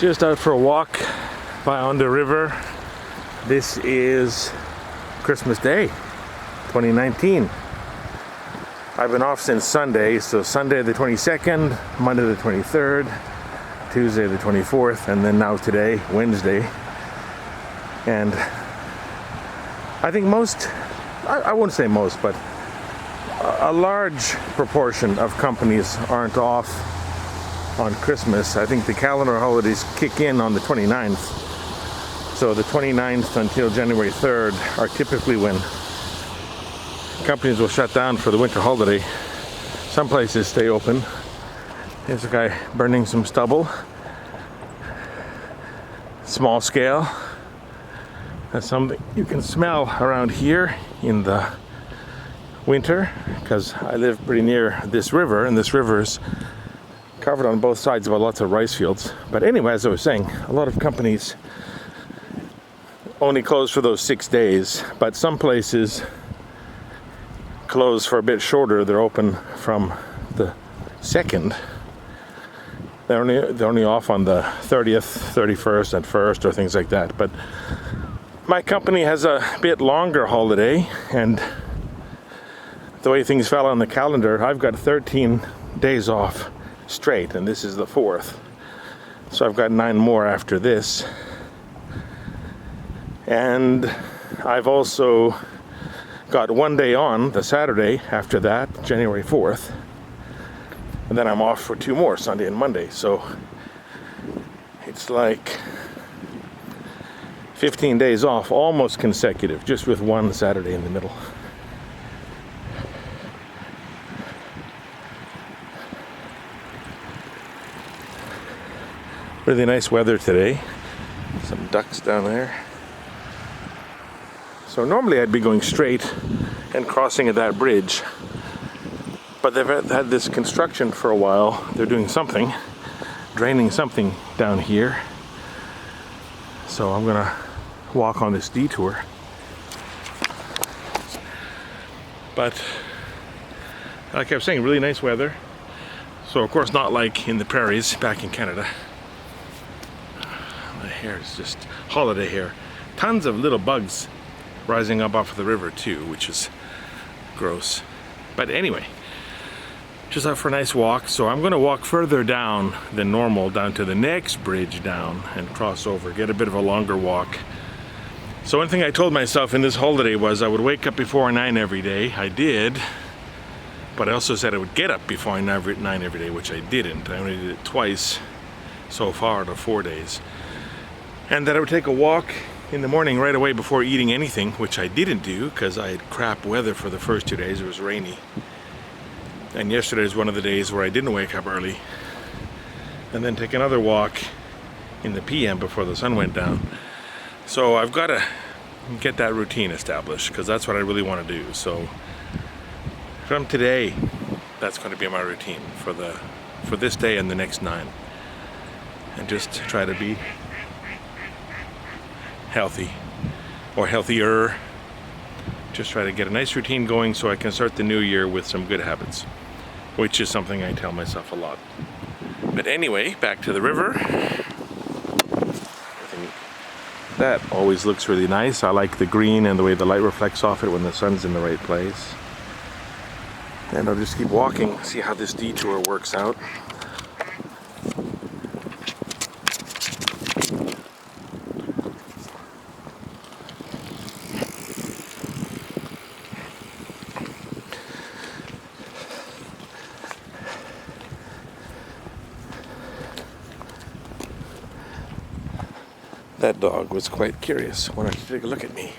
Just out for a walk by on the river. This is Christmas Day, 2019. I've been off since Sunday, so Sunday the 22nd, Monday the 23rd, Tuesday the 24th, and then now today, Wednesday. And I think I won't say most, but a large proportion of companies aren't off on Christmas. I think the calendar holidays kick in on the 29th. So the 29th until January 3rd are typically when companies will shut down for the winter holiday. Some places stay open. There's a guy burning some stubble. Small scale. That's something you can smell around here in the winter, because I live pretty near this river, and this river is covered on both sides by lots of rice fields. But anyway, as I was saying, a lot of companies only close for those 6 days, but some places close for a bit shorter. They're open from the 2nd. They're only off on the 30th, 31st, and 1st, or things like that. But my company has a bit longer holiday, and the way things fell on the calendar, I've got 13 days off straight, and this is the 4th. So I've got 9 more after this. And I've also got 1 day on the Saturday after that, January 4th. And then I'm off for 2 more, Sunday and Monday. So it's like 15 days off, almost consecutive, just with 1 Saturday in the middle. Really nice weather today. Some ducks down there. So normally I'd be going straight and crossing at that bridge, but they've had this construction for a while. They're doing something, draining something down here. So I'm gonna walk on this detour. But like I was saying, really nice weather. So of course not like in the prairies back in Canada. The hair is just holiday hair. Tons of little bugs rising up off of the river too, which is gross. But anyway, just out for a nice walk. So I'm going to walk further down than normal, down to the next bridge down and cross over, get a bit of a longer walk. So one thing I told myself in this holiday was I would wake up before 9 every day. I did, but I also said I would get up before 9 every day, which I didn't. I only did it twice so far, to 4 days. And that I would take a walk in the morning right away before eating anything, which I didn't do because I had crap weather for the first 2 days. It was rainy. And yesterday was one of the days where I didn't wake up early. And then take another walk in the PM before the sun went down. So I've got to get that routine established, because that's what I really want to do. So from today, that's going to be my routine for this day and the next 9. And just try to be healthy, or healthier. Just try to get a nice routine going so I can start the new year with some good habits, which is something I tell myself a lot. But anyway, back to the river. I think that always looks really nice. I like the green and the way the light reflects off it when the sun's in the right place. And I'll just keep walking, see how this detour works out. That dog was quite curious, wanted to take a look at me.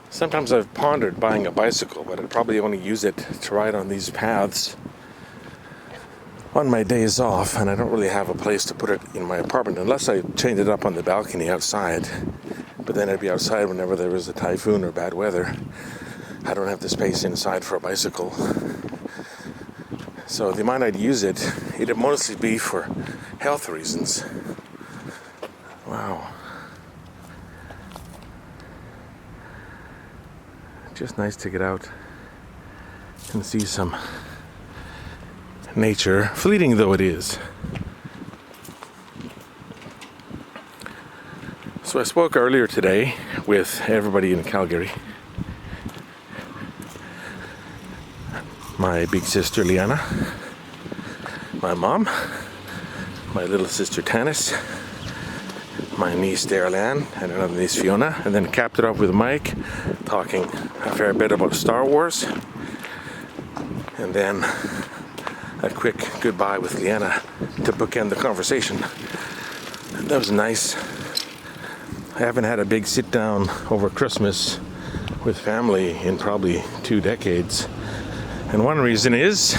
Sometimes I've pondered buying a bicycle, but I'd probably only use it to ride on these paths on my days off, and I don't really have a place to put it in my apartment unless I change it up on the balcony outside. But then I'd be outside whenever there was a typhoon or bad weather. I don't have the space inside for a bicycle. So the amount I'd use it, it'd mostly be for health reasons. Wow. Just nice to get out and see some nature, fleeting though it is. So I spoke earlier today with everybody in Calgary. My big sister Liana, my mom, my little sister Tanis, my niece Darlene, and another niece Fiona, and then capped it off with Mike, talking a fair bit about Star Wars, and then a quick goodbye with Liana to bookend the conversation. That was nice. I haven't had a big sit down over Christmas with family in probably 2 decades. And one reason is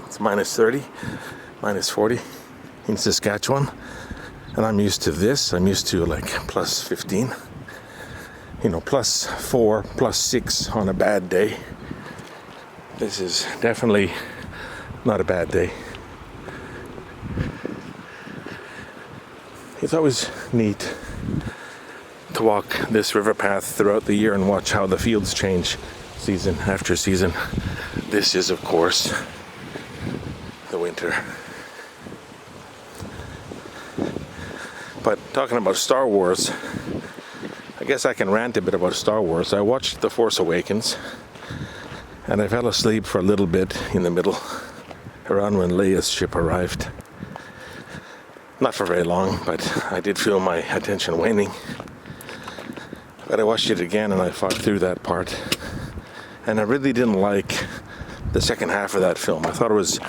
it's minus 30, minus 40 in Saskatchewan. And I'm used to this. I'm used to like plus 15. You know, plus 4, plus 6 on a bad day. This is definitely not a bad day. It's always neat to walk this river path throughout the year and watch how the fields change season after season. This is, of course, the winter. But talking about Star Wars, I guess I can rant a bit about Star Wars. I watched The Force Awakens, and I fell asleep for a little bit in the middle, around when Leia's ship arrived. Not for very long, but I did feel my attention waning. But I watched it again and I fought through that part. And I really didn't like the second half of that film. I thought it was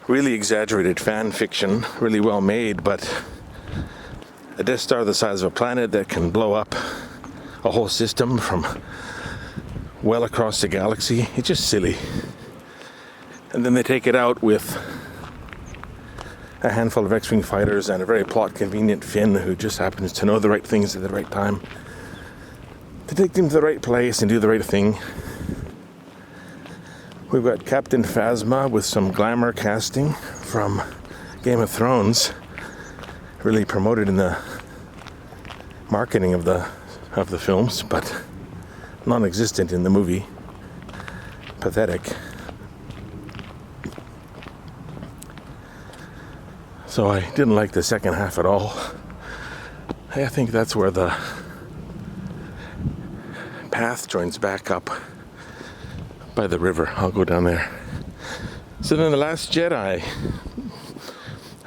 really exaggerated fan fiction, really well made, but a Death Star the size of a planet that can blow up a whole system from well across the galaxy, it's just silly. And then they take it out with a handful of X-Wing fighters and a very plot-convenient Finn who just happens to know the right things at the right time to take them to the right place and do the right thing. We've got Captain Phasma with some glamour casting from Game of Thrones, really promoted in the marketing of the films, but non-existent in the movie. Pathetic. So I didn't like the second half at all. I think that's where the path joins back up by the river. I'll go down there. So then The Last Jedi.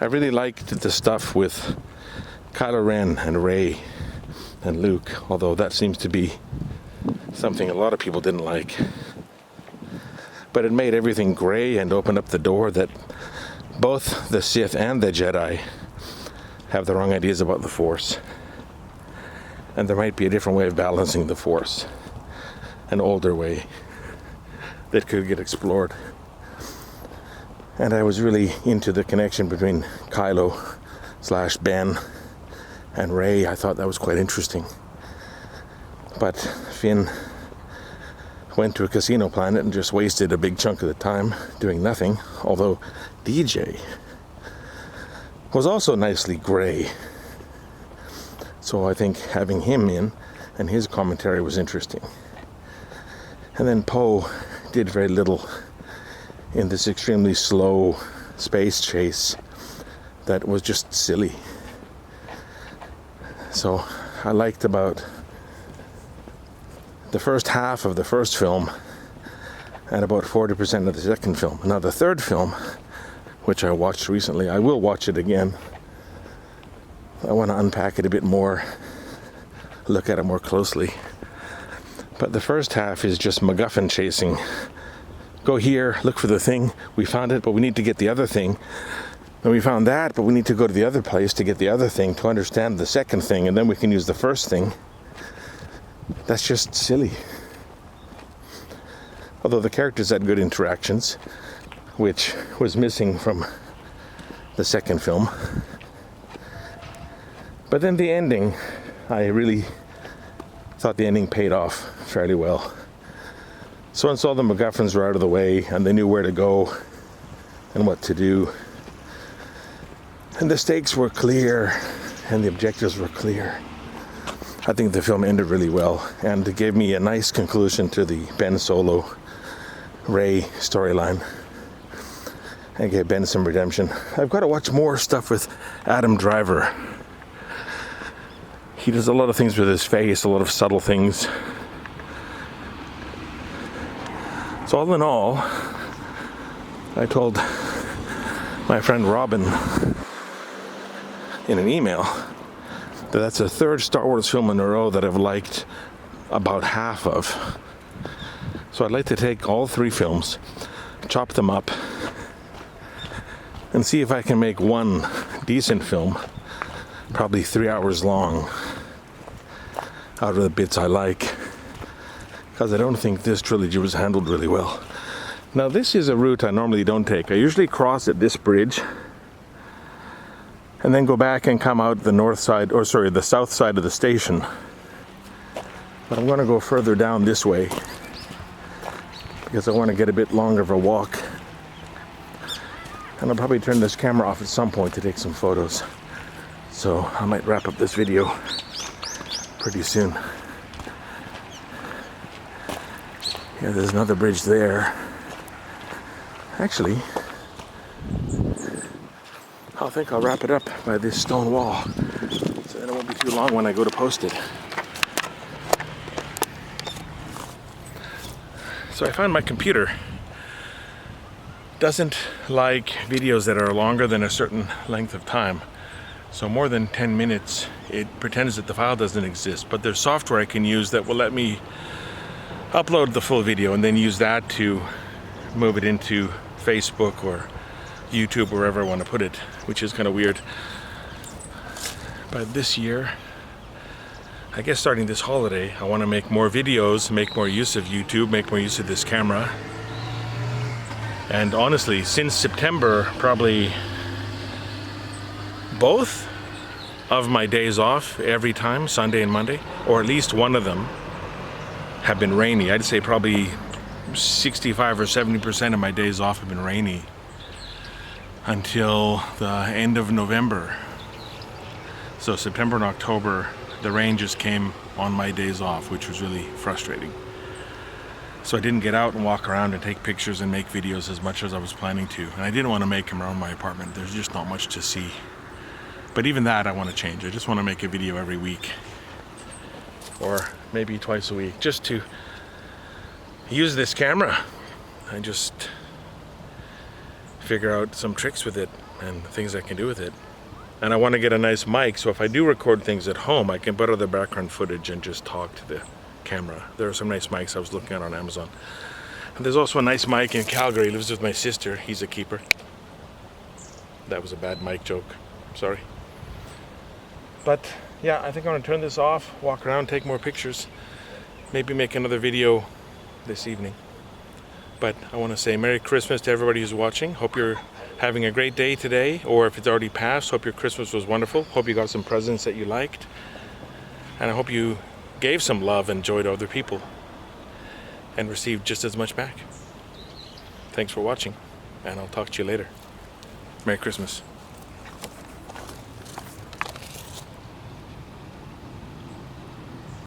I really liked the stuff with Kylo Ren and Rey and Luke, although that seems to be something a lot of people didn't like. But it made everything gray and opened up the door that both the Sith and the Jedi have the wrong ideas about the Force. And there might be a different way of balancing the Force. An older way that could get explored. And I was really into the connection between Kylo/Ben and Rey. I thought that was quite interesting. But Finn went to a casino planet and just wasted a big chunk of the time doing nothing, although DJ was also nicely gray. So I think having him in and his commentary was interesting. And then Poe did very little in this extremely slow space chase that was just silly. So I liked about the first half of the first film and about 40% of the second film. Now the third film, which I watched recently, I will watch it again. I want to unpack it a bit more, look at it more closely. But the first half is just MacGuffin chasing. Go here, look for the thing. We found it, but we need to get the other thing. And we found that, but we need to go to the other place to get the other thing to understand the second thing, and then we can use the first thing. That's just silly. Although the characters had good interactions, which was missing from the second film. But then the ending, I really thought the ending paid off fairly well. So once all the MacGuffins were out of the way and they knew where to go and what to do, and the stakes were clear and the objectives were clear, I think the film ended really well and gave me a nice conclusion to the Ben Solo Rey storyline and gave Ben some redemption. I've got to watch more stuff with Adam Driver. he does a lot of things with his face, a lot of subtle things. So all in all, I told my friend Robin in an email that that's the third Star Wars film in a row that I've liked about half of. So I'd like to take all three films, chop them up, and see if I can make one decent film, probably 3 hours long, out of the bits I like. Because I don't think this trilogy was handled really well. Now this is a route I normally don't take. I usually cross at this bridge and then go back and come out the north side, or sorry, the south side of the station. But I'm going to go further down this way because I want to get a bit longer of a walk. And I'll probably turn this camera off at some point to take some photos. So I might wrap up this video pretty soon. Yeah, there's another bridge there. Actually, I think I'll wrap it up by this stone wall, so then it won't be too long when I go to post it. So I find my computer doesn't like videos that are longer than a certain length of time. So more than 10 minutes, it pretends that the file doesn't exist, but there's software I can use that will let me upload the full video and then use that to move it into Facebook or YouTube, wherever I want to put it, which is kind of weird. But this year, I guess starting this holiday, I want to make more videos, make more use of YouTube, make more use of this camera. And honestly, since September, probably both of my days off every time, Sunday and Monday, or at least one of them, have been rainy. I'd say probably 65 or 70% of my days off have been rainy until the end of November. So September and October, the rain just came on my days off, which was really frustrating. So I didn't get out and walk around and take pictures and make videos as much as I was planning to. And I didn't want to make them around my apartment. There's just not much to see. But even that I want to change. I just want to make a video every week, or maybe twice a week, just to use this camera and just figure out some tricks with it and things I can do with it. And I want to get a nice mic, so if I do record things at home, I can put other background footage and just talk to the camera. There are some nice mics I was looking at on Amazon. And there's also a nice mic in Calgary. He lives with my sister. He's a keeper. That was a bad mic joke. Sorry. But yeah, I think I'm going to turn this off, walk around, take more pictures, maybe make another video this evening. But I want to say Merry Christmas to everybody who's watching. Hope you're having a great day today, or if it's already passed, hope your Christmas was wonderful. Hope you got some presents that you liked. And I hope you gave some love and joy to other people and received just as much back. Thanks for watching, and I'll talk to you later. Merry Christmas.